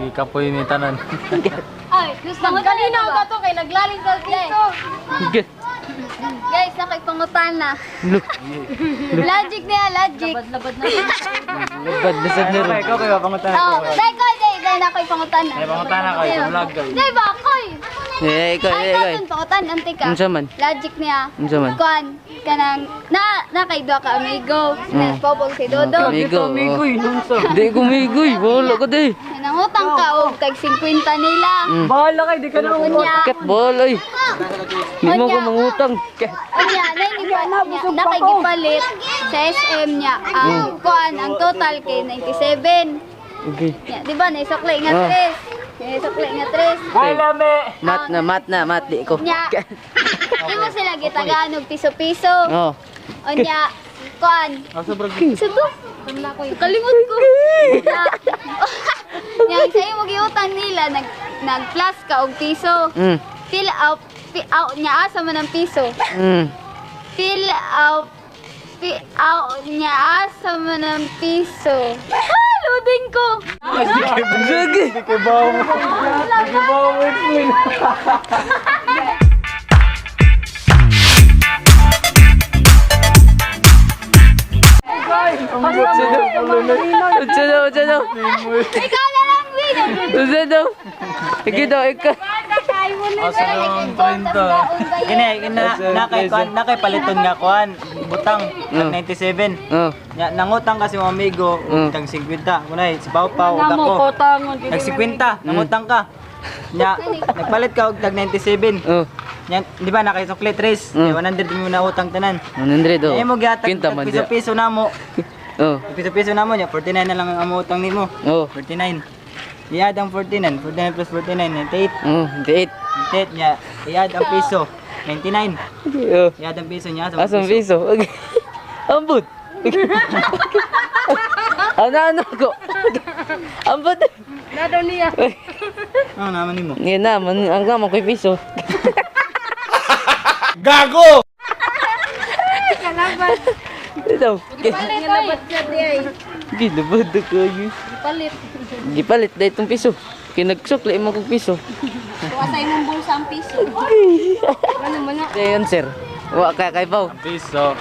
Ikapoy ni tanan. Ay, gusto mo kanina ba to kay naglaling sa piso. Guys, nakaipangutan na. Logic niya, logic. Labad na. Labad na sa nero. Ikaw kayo pangutan Oh, dai na koy pangutan na. Ay pangutan na kayo sa vlog kayo. Dai ba koy? Ikaw. Ay, pangutan anti ka. Unsa man? Logic niya. Unsa man? Kuan kanang na kay duha ka amigo. Popol si Dodo. Amigo. Di ko migoy. Wala ka di. Nangutang ka og tag 50 nila. Bahala kayo, di ka na Unya. Kat boloy. Di mo ko mangutang. Unya, na kay gipalit sa SM niya. Ang kuan ang total kay 97. Okay. Ya, di ba naisukli nga 3. Naisukli nga 3. Bahala me. Mat di ko. Nya. Imo sila gitagaan og piso-piso. Oh. Unya, kuan. Asa bro? Sugo. Kalimot ko. Nya, sa imo giutang nila nag-plus ka og piso. Fill out nya asa man ang piso. Fill out nya asa man ang piso. Loading ko. Sige. Di ka bawo mo. Di ka bawo mo explain. Utsado. Ikaw na lang, Win. Utsado. Ikaw. Asa yung 30. Nakay paliton nga kuan butang tag 97. Oh. Nya nangutang kasi mga amigo tag 50. Kunay si Pau ug ako. Tag 50 nangutang ka. Nya nagpalit ka og tag 97. Oh. Nya di ba nakisukli 3? 100 mo na utang tanan. 100 oh. Nya mo gihatag Kinta man dia. piso-piso namo. Oh. Piso-piso namo nya 49 na lang ang amo utang nimo. Oh. 49. Iyad ang 49 plus 49 98. Oh, date. Tet nya iyad ang piso 99. Oh. Iyad ang piso niya Asam piso. Okay. Ambot. Ano ko? Ambot. Nado niya. Ano naman nimo? Yan naman, ang gamang ko'y piso. Gago! Kalaban. Ito. Kalaban siya diay. Ginabad ko yun. Palit. Gipalit dahil itong piso. Kinagsukli mo kong piso. Kuwasa imong bulsa ang piso. Ano man na? Dayon sir. Wa ka kay Pao. Piso.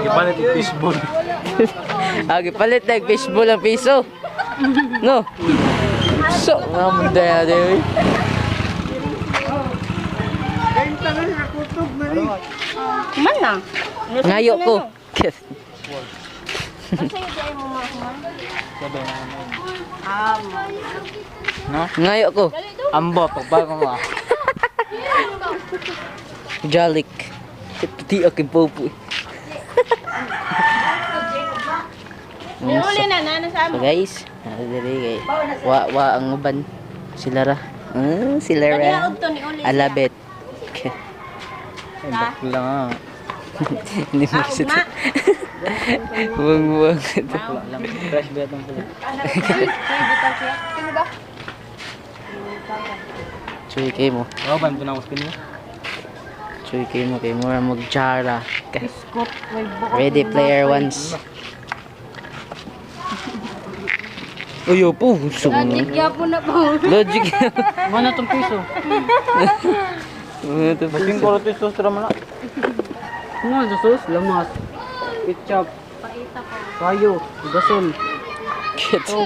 Ipalit yung fishball. Gipalit dahil fishbowl ang piso. No. So, naman dahil. Man na. Ngayo ko. Ngayo ko. Ambo, pagbago mo. Jalik. Pati aking popo. Uli na nana sa So guys, diri kay wa ang uban sila ra. Sila ra. Alabet. Ay, bakla nga. Hindi mo kasi. Wang. Fresh ba itong pala? Chuy kay mo. Oo ba ito na uspin mo? Chuy kay mo mag-jara. Ready player ones. Uyo po. Yapo na po. Logic. Mana itong piso? Basing ko rin ito sa ramana. Ano sa sauce? Lamas. Ketchup. Kayo. Gasol. Kayo.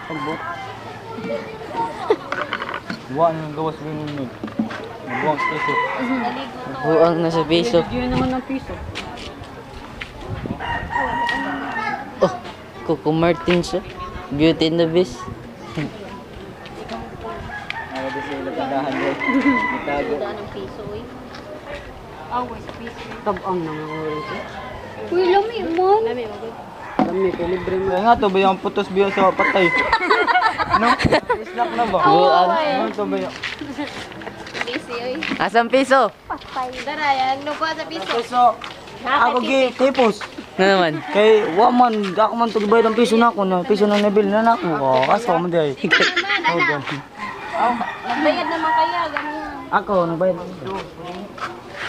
Pambot. Buwan yung gawas rin nun. Buwang piso. Buang na sa piso. Yun naman ng piso. Oh, Coco Martins. Beauty and the Beast. Nakada sila tindahan doon. Itago. Ng piso eh. Awas piso. Tabang naman ko rin. Uy, lami mo. Lami mo. Kami, kalibre mo. Kaya nga to ba yung putos biyo sa patay? Ano? Snack na ba? Buang. Ano to ba yung... Busy oy. Asam piso. Patay. Dara, yan. Nukuha sa piso. Piso. Ako gi, tipos. Na naman. Kay waman, ako man to gibayad ang piso na ako na. Piso na nabil na ako. Kaso mo di ay. Nagbayad naman kaya. Ganyan. Ako, nagbayad.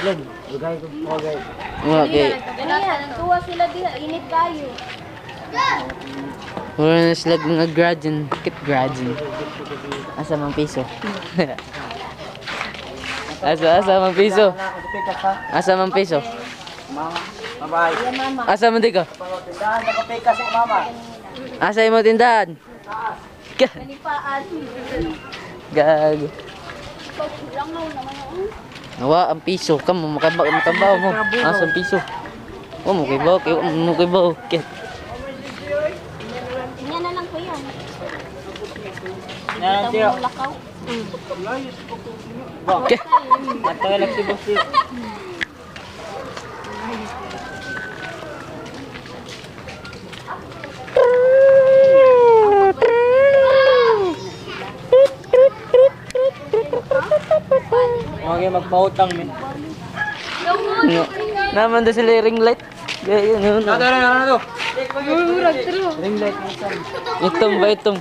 Lag, lagay ko. Okay. Okay. Ganyan. Tuwa sila diha. Init kayo. Wala na sila mga gradin. Kit gradin. Asa mang piso? Asa mang piso? Asa mang piso? Mama, bye-bye. Asa man di ka? Tindahan, nagpapika sa mama. Asa imo tindahan? Gag. Nawa ang piso. Kamu makabaw mo. Asa ang piso? Oh, mukibaw. Mukibaw. Kit. Yan na lang ko yan. Yan, tiyo. Lakaw. Kit. Matagal lang si Boss. Okay, magpautang min. Naman doon sila yung ring light. Gaya yun. Ano to? Ring light. Itom ba itom?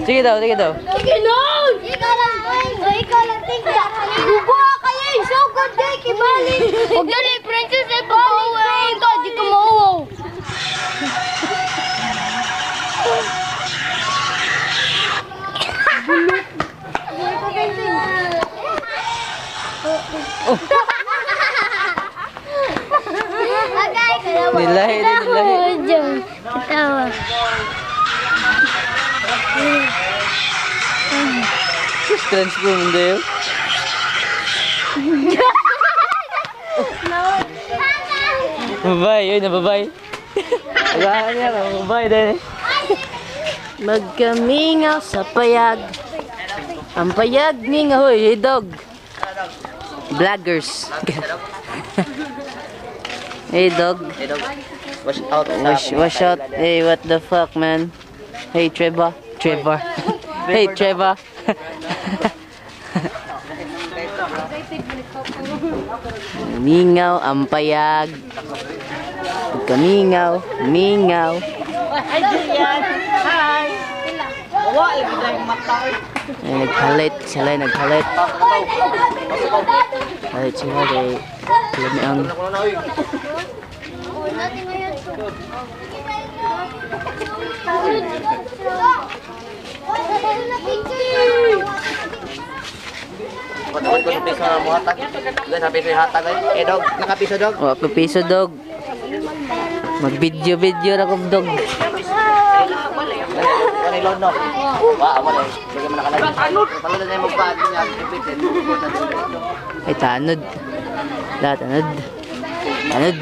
Sige daw, sige daw. Sige nun! Ikaw lang tingka. Bubuha kayo yung so good day, Kibali. Huwag na ni Princess ay pag-uwi. Ikaw, di ka mauwaw. Nilahi. Tawa. Transform mo dayo. Babay, yun na babay. Wala niya, babay din. Magkamingaw sa payag. Ang payag mingaw, hey dog. Vloggers. Hey dog. Wash out. Wash out. Hey, what the fuck, man? Hey, Trevor. Hey, Trevor. Mingaw ang payag. Kamingaw, mingaw. Hi, Julian. Hi. Wala, lagi tayong mata. Ay, naghalit. Sila ay naghalit. Halit sila kay Lamiang. Patawad ko sa piso na muhatag. Guys, sa piso yung hatag ay. Eh, dog. Nakapiso, dog. O, ako piso dog. Mag-video na kong dog. Wala yung load, no? Wala. Bigyan mo nakalagay. Palo na yung magpaad niya. Ipitin. Ay, tanod. Tanod. Tanod.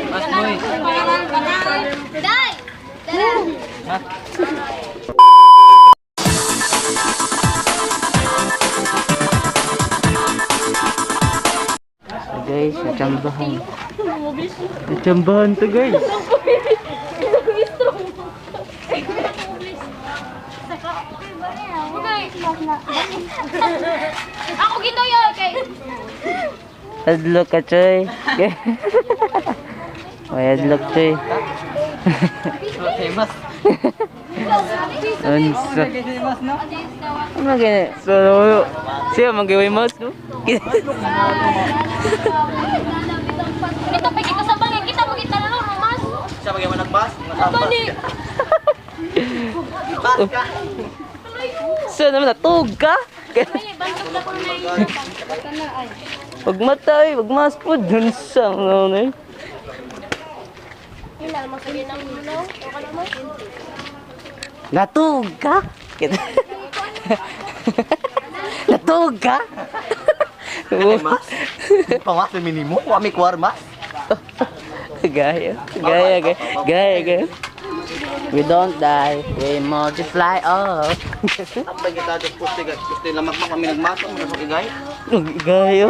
Mas boy. Day! Guys, natsambahan. Natsambahan to guys. Ako ginoy kay Adlock ka, Choy. May adlock, Choy. Famous. Unsa. Famous, no? Ano gani? So, siya mag-iway mouse, no? Ito pa kita sa bangin, kita mo kita na mas. Siya bigyan mo nagbas. Bani. Bas ka. So, naman natug ka? Ay, bantog na ko na yun. Wag matay, wag maspod. Unsa, ano na yun? Ila, masagin ang ulo. Okay na mo? Natug ka? Natug ka? Mas. Pangas na minimo. Wami kwarmas. Gaya. We don't die, we multiply all. Apa kita ada pusti guys. Pusti lamak mak kami nagmasak. Masuk igay. Gaya.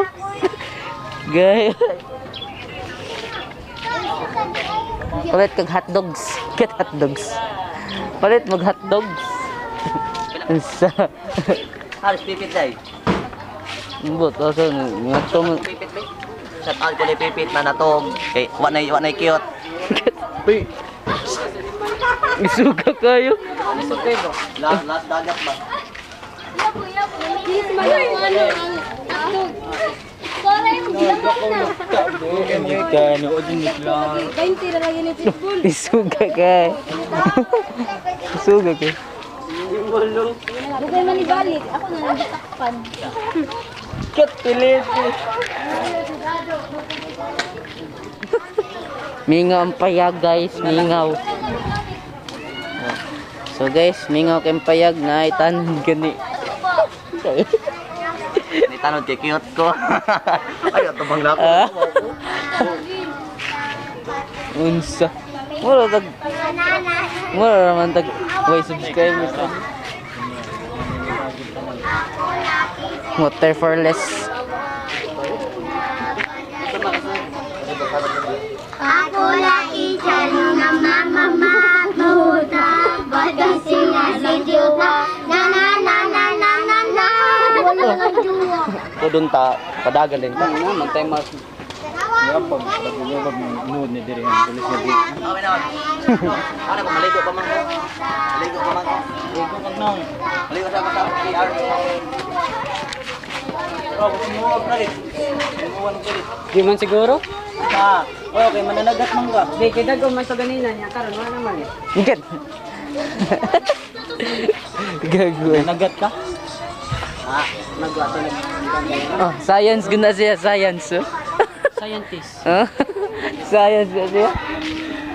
Palit kag hotdogs. Get hotdogs. Palit mag hotdogs. Sa Harus pipit day. Mbot asa ngato mo. Pipit be. Shout out ko ni pipit na natog. Kay wa na cute. Uy. Isuga kayo. Last dagat ba? Kanood din lang. 20 na lang yun ito. Isuga ka. Isuga ka. Huwag kayo manibalik. Ako na lang takpan. Kat pilit. Mingaw ang payag guys, mingaw. So guys, mingaw kang payag na itanon gani. Nitanod kay cute ko. Ay, tabang na ako. Ah. Unsa. Mura naman tag way subscribers. Water for less. Ako lagi dyan ng mama mamuta. Bagang sinasityo na na na na na na na na. Wala lang duwa. Tudon ta, padagan din ta. Mantay mas. Pag nuod ni diri ang pulis nga di. Okay na. Ano ko maligo pa man ko? Maligo pa man ko. Iko kag nang. Maligo sa PR. Oh, sinuwag na rin. Sinuwag na rin. Di man siguro? Ha. Okay, mananagat man ka. Di, kaya gagawin man sa ganina niya. Karon, wala naman eh. Ikat. Gagawin. Nanagat ka? Ha? Nagato na. Oh, science guna siya, science. Oh. Scientist. Oh. Science guna siya.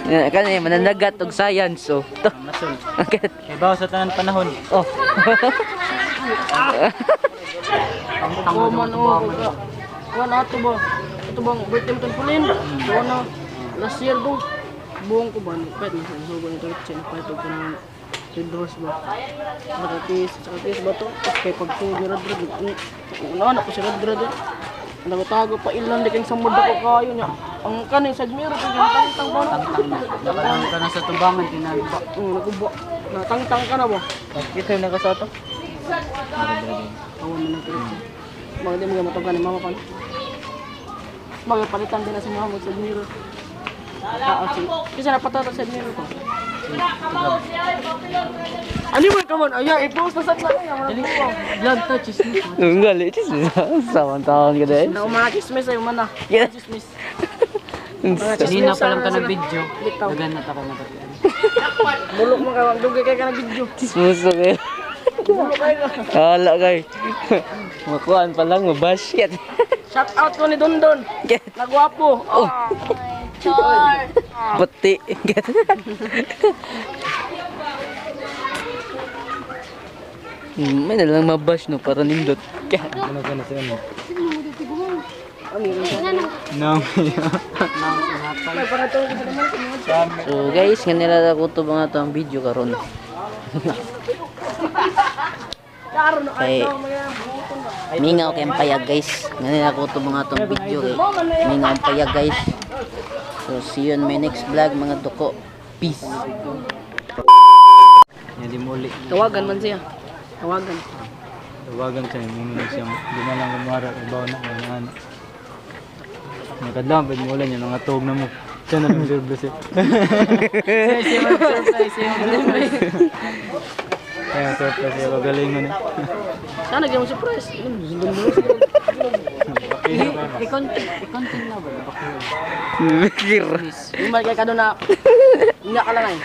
Yeah, kanina mananagat og science oh. To. Nasol. Ikat. Kaya bawa sa tanan panahon. Oh. Ang man o. Wala ato ba? Ito bang birthday mo pulin? Wala last year do. Buong ko ba? Kahit nasa hugo nito ito. Kahit ito ng Red Rose ba? Nakatis ba to? Kaya pag sugi Red Rose. Una ko si Red Rose. Nagatago pa ilan di kayong samod ako kayo niya. Ang kanin sa Admiro kung yung tangtang ba? Tangtang ka na sa tumbangan, tinagba. Naguba. Natangtang ka na ba? Ito yung nakasato? Awan mo na ito. Mga di mo yung matanggan ni mama pa. Mga palitan din na si mama sa Admiro. Kasi napatata sa Admiro ko. Ano mo ka man? Ayan, i-post na sa kanya. Vlog to, chismis. Gali, chismis. Saman-taon ka din. Na mga chismis ay mana. Yeah. Chismis. Kanina pa lang ka ng video. Naganat ako na pati. Bulok mo ka, dugay kayo ka ng video. Chismoso kayo. Bulok kayo ka. Hala kayo. Makuhaan pa lang, mabasket. Shout out ko ni Dondon. Nagwapo. Oh. Char. Puti. May nalang mabash no para nindot. Ano ka na sa ano? Nang. May pangatong ko sa naman. So guys, nga nila ko to mga to ang video karon. Kay mingaw kay payag guys. Nga nila ko to mga to ang video kay mingaw payag guys. So see you on my next vlog mga doko. Peace. Yan di muli. Tawagan man siya. Tawagan. Tawagan siya, muna siya. Di na lang kumara, ibaw na kung ano. Nakadlang, pwede mo ulan yan, mga tog na mo. Siya na lang surprise eh. Siya mag-surprise. Kaya surprise siya, pagalingon eh. Sana nagyan mo surprise. I-content na ba? Mikir. Bumalik ka doon na. Hindi ka lang ay.